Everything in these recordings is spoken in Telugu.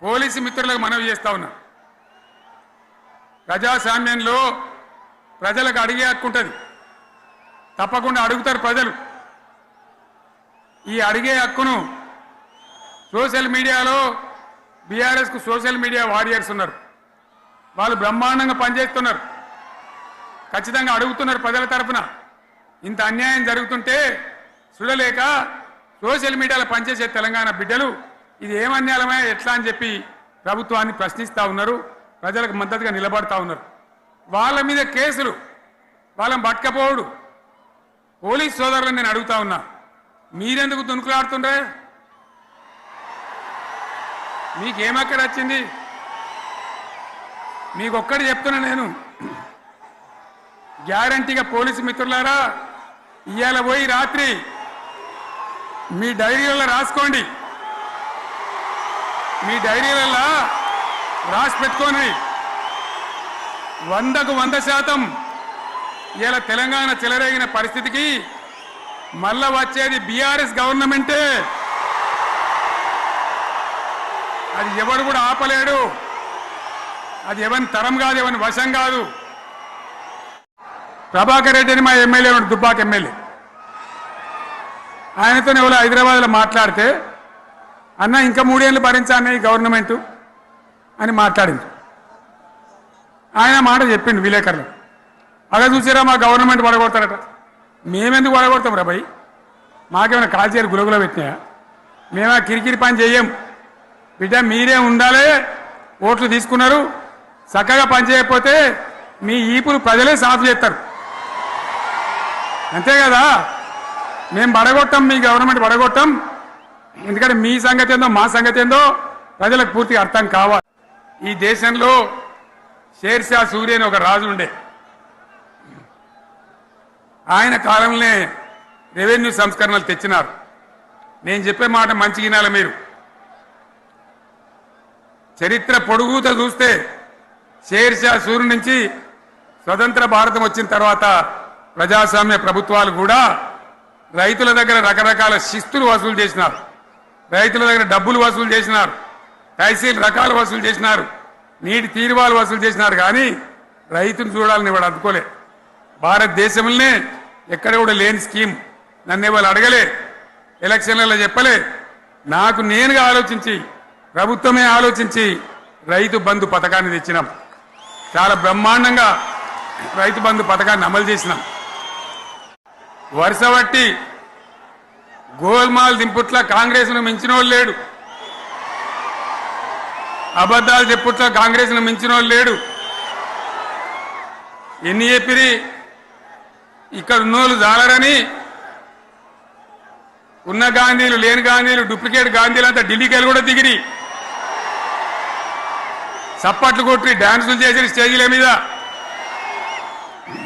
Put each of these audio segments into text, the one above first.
పోలీసు మిత్రులకు మనవి చేస్తా ఉన్నా. ప్రజాస్వామ్యంలో ప్రజలకు అడిగే హక్కు ఉంటుంది. తప్పకుండా అడుగుతారు ప్రజలు. ఈ అడిగే హక్కును సోషల్ మీడియాలో బీఆర్ఎస్కు సోషల్ మీడియా వారియర్స్ ఉన్నారు. వాళ్ళు బ్రహ్మాండంగా పనిచేస్తున్నారు. ఖచ్చితంగా అడుగుతున్నారు ప్రజల తరఫున. ఇంత అన్యాయం జరుగుతుంటే చూడలేక సోషల్ మీడియాలో పనిచేసే తెలంగాణ బిడ్డలు ఇది ఏమన్యాయమే ఎట్లా అని చెప్పి ప్రభుత్వాన్ని ప్రశ్నిస్తూ ఉన్నారు. ప్రజలకు మద్దతుగా నిలబడతా ఉన్నారు. వాళ్ళ మీద కేసులు, వాళ్ళని పట్టుకపోవడు. పోలీస్ సోదరులను నేను అడుగుతా ఉన్నా, మీరెందుకు దునుకులాడుతుండ్రే? మీకేమక్కడ వచ్చింది? మీకొక్కటి చెప్తున్నా నేను, గ్యారంటీగా పోలీసు మిత్రులారా, ఇవాళ పోయి రాత్రి మీ డైరీలలో రాసుకోండి. మీ డైరీలలో రాసి పెట్టుకోండి. 100కు 100% ఇలా తెలంగాణ చెలరేగిన పరిస్థితికి మళ్ళా వచ్చేది బీఆర్ఎస్ గవర్నమెంటే. అది ఎవరు కూడా ఆపలేడు. అది ఎవరి తరం కాదు, ఎవరి వశం కాదు. ప్రభాకర్ రెడ్డి అని మా ఎమ్మెల్యే ఉన్నాడు, దుబ్బాక ఎమ్మెల్యే. ఆయనతో ఎవరో హైదరాబాద్లో మాట్లాడితే, అన్న ఇంకా 3 ఏళ్ళు భరించాను ఈ గవర్నమెంట్ అని మాట్లాడింది. ఆయన మాట చెప్పిండు విలేకరులు. అలా చూసారా మా గవర్నమెంట్ పడగొడతారట. మేమెందుకు పడగొడతాం రా భయ్? మాకేమైనా కాల్చేరు గులగులో పెట్టినాయా? మేమా కిరికిరి పని చెయ్యం బిడ్డ. మీరే ఉండాలి. ఓట్లు తీసుకున్నారు, చక్కగా పని చేయకపోతే మీ ఈపులు ప్రజలే సాఫ్ చేస్తారు. అంతే కదా? మేము పడగొట్టాం, మీ గవర్నమెంట్ పడగొట్టాం. ఎందుకంటే మీ సంగతి ఏందో మా సంగతి ఏందో ప్రజలకు పూర్తిగా అర్థం కావాలి. ఈ దేశంలో షేర్షా సూరి అని ఒక రాజు ఉండే. ఆయన కాలంలోనే రెవెన్యూ సంస్కరణలు తెచ్చినారు. నేను చెప్పే మాట మంచి వినాలి మీరు. చరిత్ర పొడుగుతో చూస్తే షేర్షా సూరి నుంచి స్వతంత్ర భారతం వచ్చిన తర్వాత ప్రజాస్వామ్య ప్రభుత్వాలు కూడా రైతుల దగ్గర రకరకాల శిస్తులు వసూలు చేసినారు. రైతుల దగ్గర డబ్బులు వసూలు చేసినారు. తహసీల్ రకాలు వసూలు చేసినారు. నీటి తీరువాలు వసూలు చేసినారు. కానీ రైతును చూడాలని వాడు అందుకోలే. భారతదేశంలోనే ఎక్కడ కూడా లేని స్కీమ్. నన్ను వాళ్ళు అడగలే, ఎలక్షన్లలో చెప్పలే. నాకు నేనుగా ఆలోచించి, ప్రభుత్వమే ఆలోచించి రైతు బంధు పథకాన్ని తెచ్చినాం. చాలా బ్రహ్మాండంగా రైతు బంధు పథకాన్ని అమలు చేసినాం. వరుస బట్టి గోల్మాల్ దింపుట్ల కాంగ్రెస్ను మించిన వాళ్ళు లేడు. అబద్ధాలు చెప్పుట్ల కాంగ్రెస్ను మించిన వాళ్ళు లేడు. ఎన్ని చెప్పిరి ఇక్కడ ఉన్నోళ్ళు జాలరని, ఉన్న గాంధీలు లేని గాంధీలు డూప్లికేట్ గాంధీలు అంతా ఢిల్లీకి కూడా దిగిరి, చప్పట్లు కొట్టి డాన్సులు చేసి స్టేజీల మీద.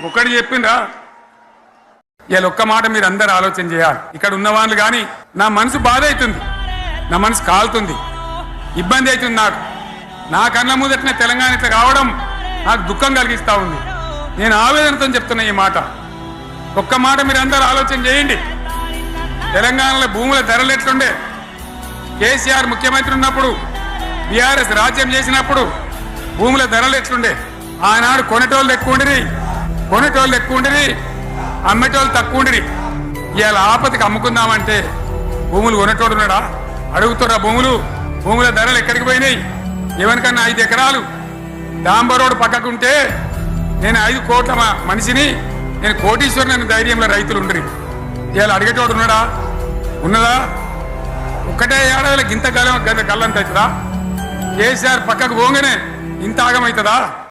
ఒకటి చెప్పిండ్రా? ఇలా ఒక్క మాట మీరు అందరూ ఆలోచన చేయాలి. ఇక్కడ ఉన్న వాళ్ళు కానీ నా మనసు బాధ అవుతుంది, నా మనసు కాలుతుంది, ఇబ్బంది అవుతుంది. నా కళ్ళ ముందటనే తెలంగాణ ఇట్లా రావడం నాకు దుఃఖం కలిగిస్తా ఉంది. నేను ఆవేదనతో చెప్తున్నా ఈ మాట. ఒక్క మాట మీరు అందరూ ఆలోచన చేయండి. తెలంగాణలో భూముల ధరలు ఎట్లుండే? కేసీఆర్ ముఖ్యమంత్రి ఉన్నప్పుడు, బీఆర్ఎస్ రాజ్యం చేసినప్పుడు భూముల ధరలు ఎట్లుండే? ఆనాడు కొనేటోళ్ళు ఎక్కువ ఉండిరి, అమ్మేటోళ్ళు తక్కువ ఉండిరి. ఇవాళ ఆపదకి అమ్ముకుందామంటే భూములు కొనేటోడు ఉన్నాడా? అడుగుతున్నా భూముల ధరలు ఎక్కడికి పోయినాయి? ఎవరికన్నా 5 ఎకరాలు డాంబర్ రోడ్డు పక్కకుంటే నేను 5 కోట్ల మనిషిని, నేను కోటీశ్వరుని ధైర్యంలో రైతులు ఉండరు. ఇవాళ అడిగేటోడు ఉన్నదా? ఒక్కటే ఏడాదికి ఇంత గల్లంత అవుతుందా? కేసీఆర్ పక్కకు పోగానే ఇంత ఆగమవుతుందా?